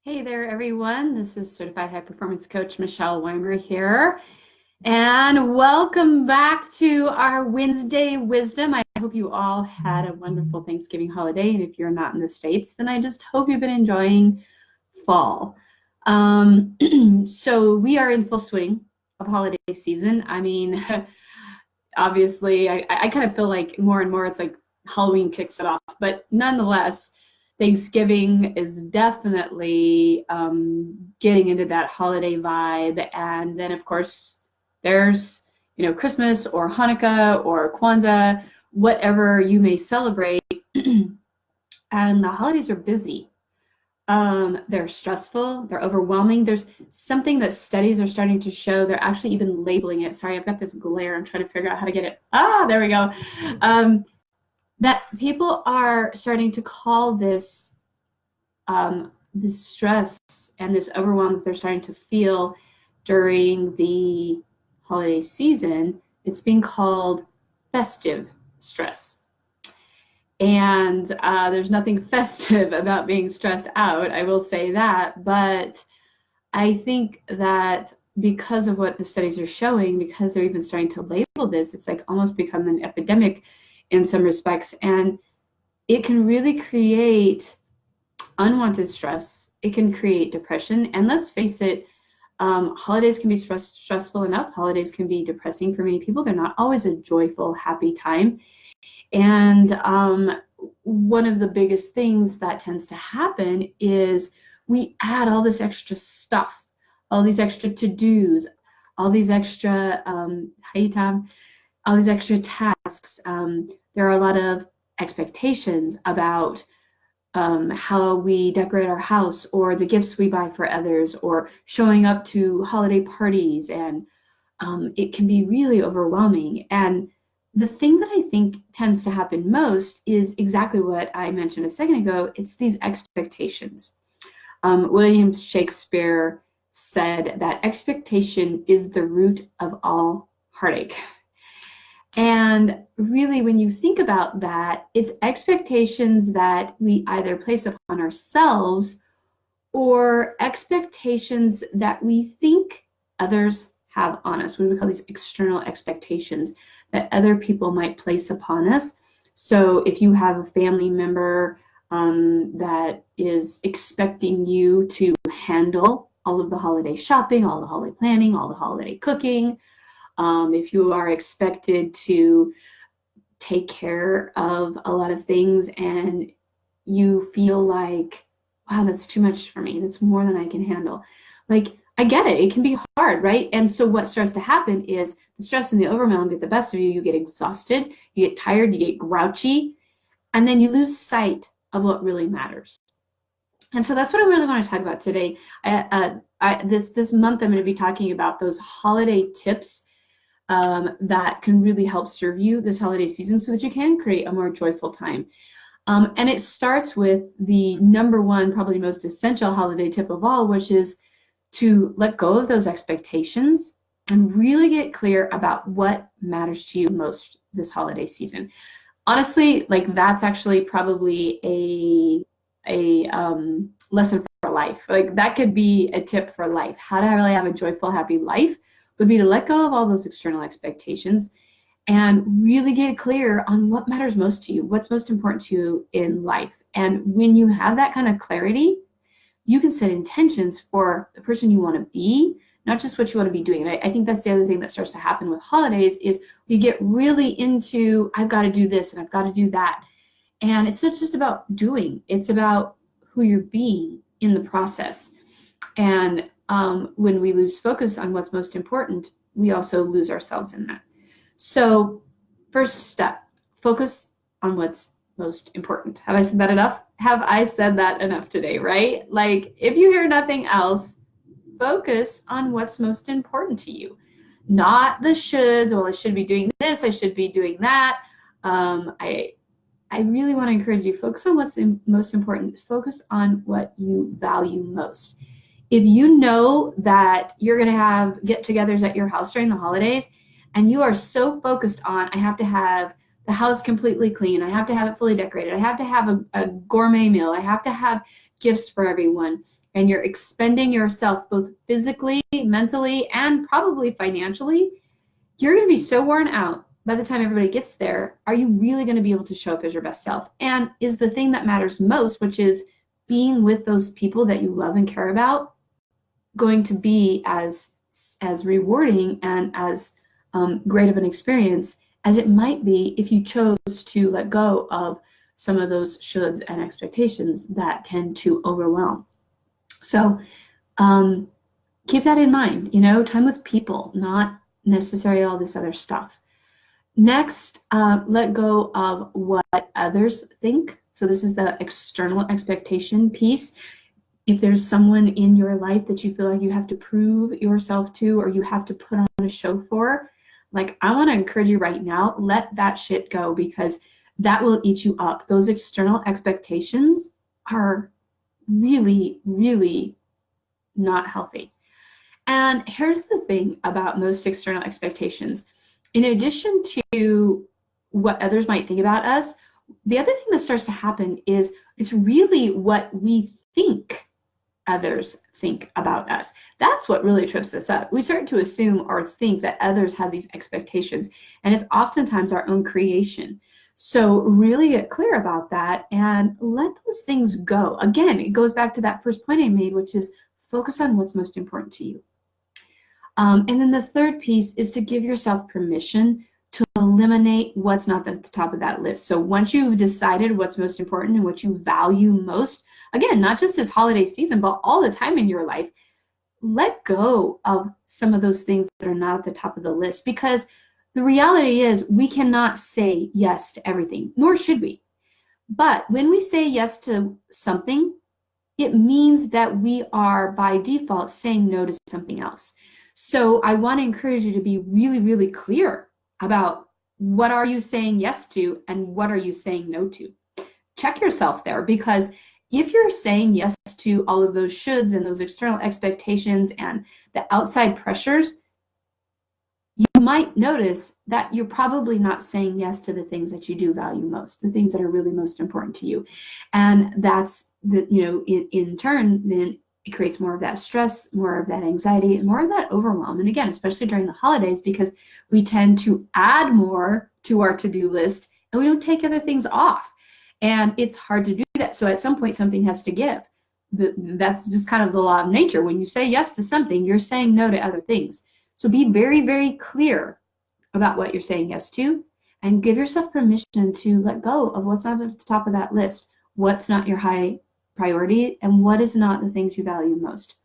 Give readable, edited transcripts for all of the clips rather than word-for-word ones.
Hey there, everyone. This is Certified High Performance Coach Michelle Weimer here. And welcome back to our Wednesday Wisdom. I hope you all had a wonderful Thanksgiving holiday. And if you're not in the States, then I just hope you've been enjoying fall. So we are in full swing of holiday season. I mean, obviously, I kind of feel like more and more it's like Halloween kicks it off. But nonetheless, Thanksgiving is definitely getting into that holiday vibe. And then, of course, there's, Christmas or Hanukkah or Kwanzaa, whatever you may celebrate. And the holidays are busy. They're stressful, they're overwhelming. There's something that studies are starting to show. They're actually even labeling it. Sorry, I've got this glare. I'm trying to figure out how to get it. There we go. That people are starting to call this this stress and this overwhelm that they're starting to feel during the holiday season. It's being called festive stress. And there's nothing festive about being stressed out, I will say that. But I think that because of what the studies are showing, because they're even starting to label this, it's like almost become an epidemic in some respects. And it can really create unwanted stress. It can create depression. And let's face it, holidays can be stressful enough. Holidays can be depressing for many people. They're not always a joyful, happy time. And one of the biggest things that tends to happen is we add all this extra stuff, all these extra to-dos, all these extra, all these extra tasks. There are a lot of expectations about how we decorate our house, or the gifts we buy for others, or showing up to holiday parties. And it can be really overwhelming. And the thing that I think tends to happen most is exactly what I mentioned a second ago. It's these expectations. William Shakespeare said that expectation is the root of all heartache. And really, when you think about that, it's expectations that we either place upon ourselves or expectations that we think others have on us. What do we call these external expectations that other people might place upon us? So if you have a family member that is expecting you to handle all of the holiday shopping, all the holiday planning, all the holiday cooking, if you are expected to take care of a lot of things and you feel like, wow, that's too much for me. That's more than I can handle. Like, I get it. It can be hard, right? And so what starts to happen is the stress and the overwhelm get the best of you. You get exhausted, you get tired, you get grouchy, and then you lose sight of what really matters. And so that's what I really want to talk about today. This month, I'm going to be talking about those holiday tips that can really help serve you this holiday season so that you can create a more joyful time. And it starts with the number one, probably most essential holiday tip of all, which is to let go of those expectations and really get clear about what matters to you most this holiday season. Honestly, like that's actually probably a lesson for life. Like that could be a tip for life. How to really have a joyful, happy life would be to let go of all those external expectations and really get clear on what matters most to you, what's most important to you in life. And when you have that kind of clarity, you can set intentions for the person you want to be, not just what you want to be doing. And I think that's the other thing that starts to happen with holidays is we get really into, I've got to do this and I've got to do that. And it's not just about doing, it's about who you're being in the process. And when we lose focus on what's most important, we also lose ourselves in that. So first step, focus on what's most important. Have I said that enough? Have I said that enough today, right? Like if you hear nothing else, focus on what's most important to you. Not the shoulds, well, I should be doing this, I should be doing that. I really want to encourage you, focus on what's most important. Focus on what you value most. If you know that you're going to have get-togethers at your house during the holidays, and you are so focused on, I have to have the house completely clean, I have to have it fully decorated, I have to have a gourmet meal, I have to have gifts for everyone, and you're expending yourself both physically, mentally, and probably financially, you're going to be so worn out by the time everybody gets there. Are you really going to be able to show up as your best self? And is the thing that matters most, which is being with those people that you love and care about, going to be as rewarding and as great of an experience as it might be if you chose to let go of some of those shoulds and expectations that tend to overwhelm? So keep that in mind, time with people, not necessarily all this other stuff. Next, let go of what others think. So this is the external expectation piece. If there's someone in your life that you feel like you have to prove yourself to, or you have to put on a show for, like, I want to encourage you right now, let that shit go, because that will eat you up. Those external expectations are really, really not healthy. And here's the thing about most external expectations. In addition to what others might think about us, the other thing that starts to happen is it's really what we think others think about us. That's what really trips us up. We start to assume or think that others have these expectations, and it's oftentimes our own creation. So really get clear about that and let those things go. Again, it goes back to that first point I made, which is focus on what's most important to you. And then the third piece is to give yourself permission to eliminate what's not at the top of that list. So once you've decided what's most important and what you value most, again, not just this holiday season, but all the time in your life, let go of some of those things that are not at the top of the list, because the reality is we cannot say yes to everything, nor should we. But when we say yes to something, it means that we are by default saying no to something else. So I want to encourage you to be really, really clear about what are you saying yes to and what are you saying no to. Check yourself there, because if you're saying yes to all of those shoulds and those external expectations and the outside pressures, you might notice that you're probably not saying yes to the things that you do value most, the things that are really most important to you. And that's in turn, then it creates more of that stress, more of that anxiety, and more of that overwhelm. And again, especially during the holidays, because we tend to add more to our to-do list and we don't take other things off. And it's hard to do that. So at some point, something has to give. That's just kind of the law of nature. When you say yes to something, you're saying no to other things. So be very, very clear about what you're saying yes to, and give yourself permission to let go of what's not at the top of that list, what's not your high priority, and what is not the things you value most.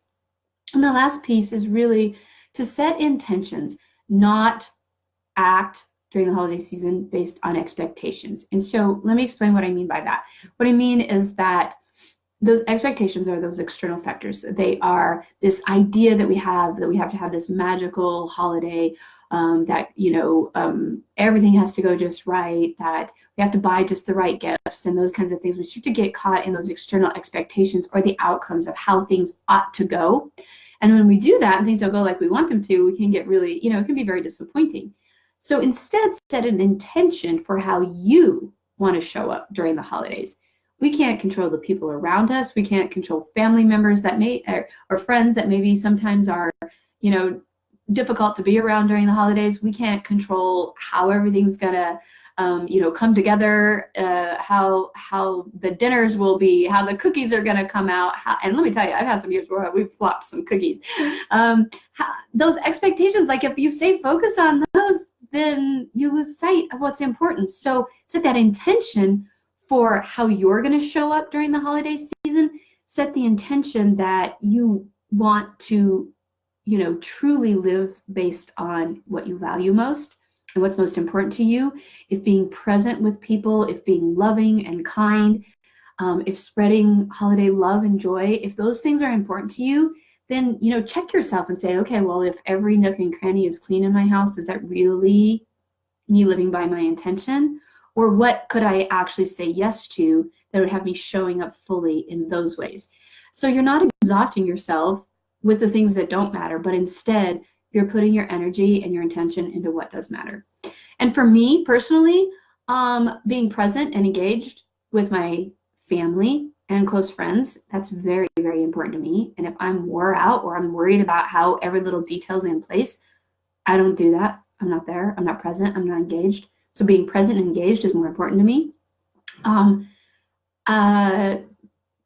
And the last piece is really to set intentions, not act during the holiday season based on expectations. And so let me explain what I mean by that. What I mean is that those expectations are those external factors. They are this idea that we have to have this magical holiday, that everything has to go just right, that we have to buy just the right gifts and those kinds of things. We start to get caught in those external expectations or the outcomes of how things ought to go. And when we do that and things don't go like we want them to, we can get really, it can be very disappointing. So instead, set an intention for how you want to show up during the holidays. We can't control the people around us. We can't control family members that or friends that maybe sometimes are, difficult to be around during the holidays. We can't control how everything's gonna, come together, how the dinners will be, how the cookies are gonna come out. And let me tell you, I've had some years where we've flopped some cookies. Those expectations, like if you stay focused on those, then you lose sight of what's important. So set that intention for how you're going to show up during the holiday season. Set the intention that you want to, truly live based on what you value most and what's most important to you. If being present with people, if being loving and kind, if spreading holiday love and joy, if those things are important to you, then, check yourself and say, okay, well, if every nook and cranny is clean in my house, is that really me living by my intention? Or what could I actually say yes to that would have me showing up fully in those ways? So you're not exhausting yourself with the things that don't matter, but instead you're putting your energy and your intention into what does matter. And for me personally, being present and engaged with my family and close friends, that's very, very important to me. And if I'm wore out or I'm worried about how every little detail's in place, I don't do that. I'm not there. I'm not present. I'm not engaged. So being present and engaged is more important to me.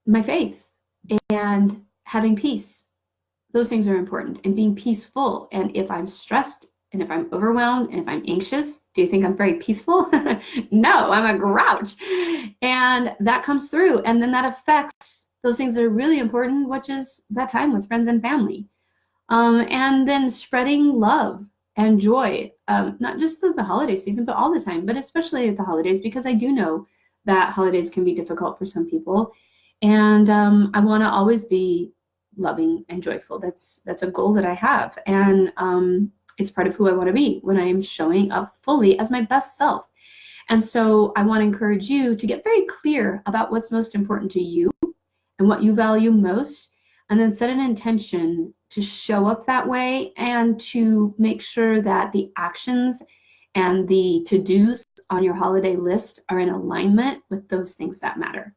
My faith and having peace, those things are important, and being peaceful. And if I'm stressed and if I'm overwhelmed and if I'm anxious, do you think I'm very peaceful? No, I'm a grouch. And that comes through. And then that affects those things that are really important, which is that time with friends and family. And then spreading love and joy, not just the holiday season, but all the time, but especially at the holidays, because I do know that holidays can be difficult for some people. And I want to always be loving and joyful. That's a goal that I have. And it's part of who I want to be when I am showing up fully as my best self. And so I want to encourage you to get very clear about what's most important to you and what you value most, and then set an intention to show up that way and to make sure that the actions and the to-dos on your holiday list are in alignment with those things that matter.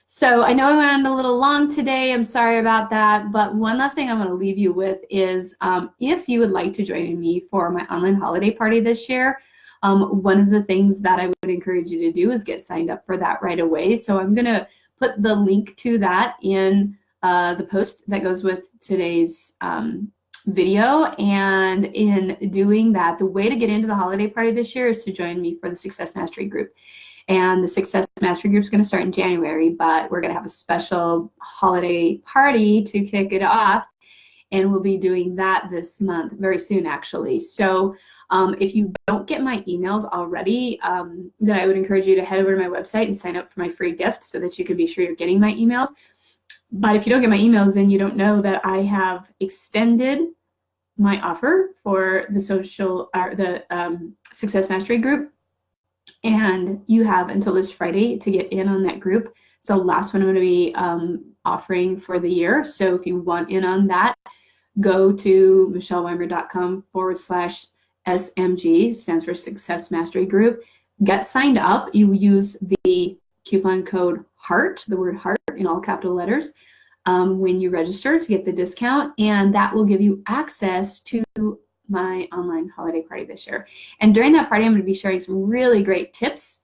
So I know I went a little long today. I'm sorry about that. But one last thing I'm going to leave you with is if you would like to join me for my online holiday party this year, one of the things that I would encourage you to do is get signed up for that right away. So I'm going to put the link to that in the post that goes with today's video. And in doing that, the way to get into the holiday party this year is to join me for the Success Mastery Group. And the Success Mastery Group is going to start in January, but we're going to have a special holiday party to kick it off. And we'll be doing that this month, very soon, actually. So if you don't get my emails already, then I would encourage you to head over to my website and sign up for my free gift so that you can be sure you're getting my emails. But if you don't get my emails, then you don't know that I have extended my offer for the Success Mastery Group. And you have until this Friday to get in on that group. It's the last one I'm going to be offering for the year. So if you want in on that, go to michelleweimer.com/SMG, stands for Success Mastery Group. Get signed up. You use the coupon code HEART, the word HEART in all capital letters, when you register to get the discount. And that will give you access to my online holiday party this year. And during that party, I'm going to be sharing some really great tips,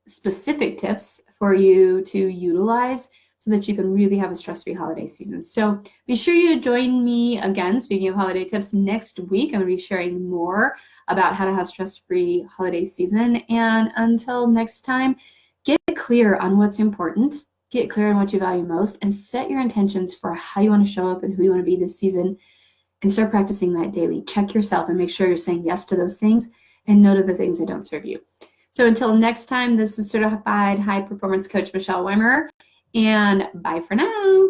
specific tips for you to utilize so that you can really have a stress-free holiday season. So be sure you join me again, speaking of holiday tips, next week. I'm going to be sharing more about how to have stress-free holiday season. And until next time, get clear on what's important, get clear on what you value most, and set your intentions for how you want to show up and who you want to be this season. And start practicing that daily. Check yourself and make sure you're saying yes to those things and no to the things that don't serve you. So until next time, this is Certified High Performance Coach Michelle Weimer, and bye for now.